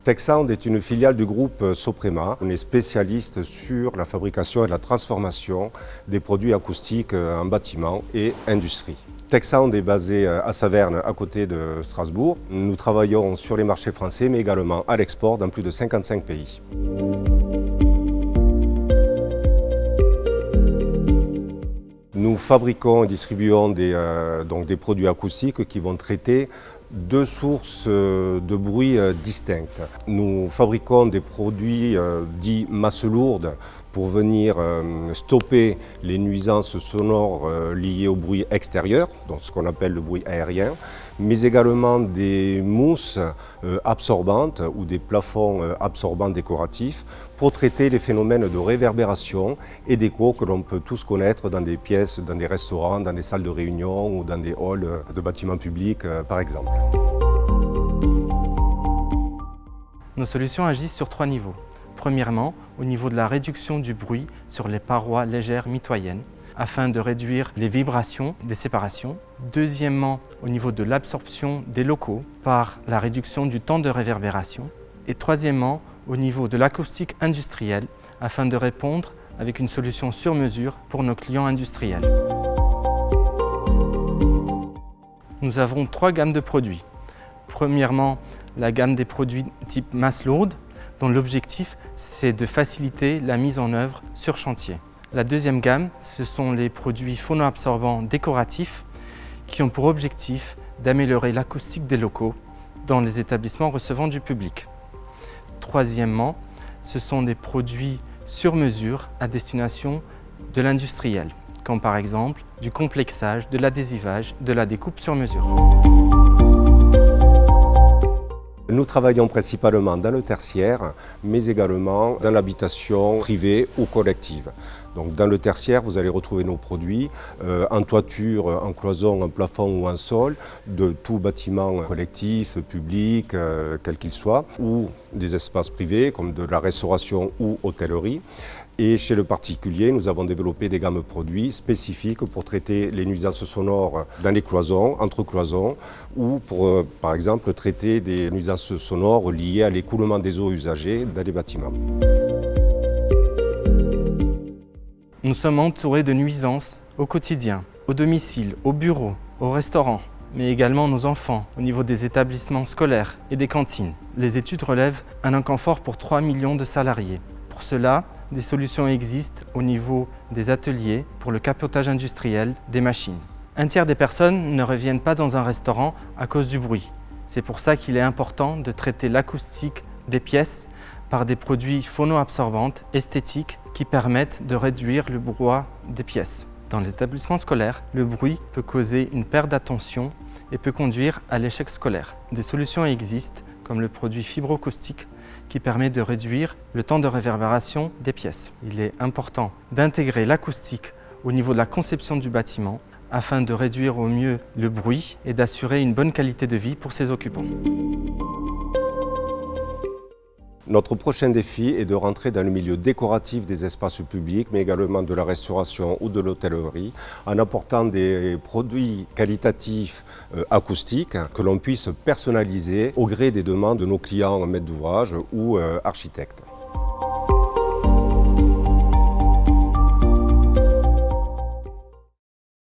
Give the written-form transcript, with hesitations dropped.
Techsound est une filiale du groupe Soprema. On est spécialiste sur la fabrication et la transformation des produits acoustiques en bâtiment et industrie. Techsound est basé à Saverne, à côté de Strasbourg. Nous travaillons sur les marchés français, mais également à l'export dans plus de 55 pays. Nous fabriquons et distribuons des produits acoustiques qui vont traiter deux sources de bruit distinctes. Nous fabriquons des produits dits masse lourde pour venir stopper les nuisances sonores liées au bruit extérieur, donc ce qu'on appelle le bruit aérien, mais également des mousses absorbantes ou des plafonds absorbants décoratifs pour traiter les phénomènes de réverbération et d'écho que l'on peut tous connaître dans des pièces, dans des restaurants, dans des salles de réunion ou dans des halls de bâtiments publics par exemple. Nos solutions agissent sur 3 niveaux. Premièrement, au niveau de la réduction du bruit sur les parois légères mitoyennes, afin de réduire les vibrations des séparations. Deuxièmement, au niveau de l'absorption des locaux par la réduction du temps de réverbération. Et troisièmement, au niveau de l'acoustique industrielle, afin de répondre avec une solution sur mesure pour nos clients industriels. Nous avons 3 gammes de produits. Premièrement, la gamme des produits type masse lourde, dont l'objectif c'est de faciliter la mise en œuvre sur chantier. La deuxième gamme, ce sont les produits phonoabsorbants décoratifs qui ont pour objectif d'améliorer l'acoustique des locaux dans les établissements recevant du public. Troisièmement, ce sont des produits sur mesure à destination de l'industriel, comme par exemple du complexage, de l'adhésivage, de la découpe sur mesure. Nous travaillons principalement dans le tertiaire, mais également dans l'habitation privée ou collective. Donc dans le tertiaire, vous allez retrouver nos produits en toiture, en cloison, en plafond ou en sol, de tout bâtiment collectif, public, quel qu'il soit, ou des espaces privés comme de la restauration ou hôtellerie. Et chez le particulier, nous avons développé des gammes produits spécifiques pour traiter les nuisances sonores dans les cloisons, entre cloisons, ou pour, par exemple, traiter des nuisances sonores liées à l'écoulement des eaux usagées dans les bâtiments. Nous sommes entourés de nuisances au quotidien, au domicile, au bureau, au restaurant, mais également nos enfants au niveau des établissements scolaires et des cantines. Les études relèvent un inconfort pour 3 millions de salariés. Pour cela, des solutions existent au niveau des ateliers pour le capotage industriel des machines. Un tiers des personnes ne reviennent pas dans un restaurant à cause du bruit. C'est pour ça qu'il est important de traiter l'acoustique des pièces par des produits phonoabsorbantes esthétiques qui permettent de réduire le brouhaha des pièces. Dans les établissements scolaires, le bruit peut causer une perte d'attention et peut conduire à l'échec scolaire. Des solutions existent comme le produit fibroacoustique qui permet de réduire le temps de réverbération des pièces. Il est important d'intégrer l'acoustique au niveau de la conception du bâtiment afin de réduire au mieux le bruit et d'assurer une bonne qualité de vie pour ses occupants. Notre prochain défi est de rentrer dans le milieu décoratif des espaces publics, mais également de la restauration ou de l'hôtellerie, en apportant des produits qualitatifs acoustiques que l'on puisse personnaliser au gré des demandes de nos clients maîtres d'ouvrage ou architectes.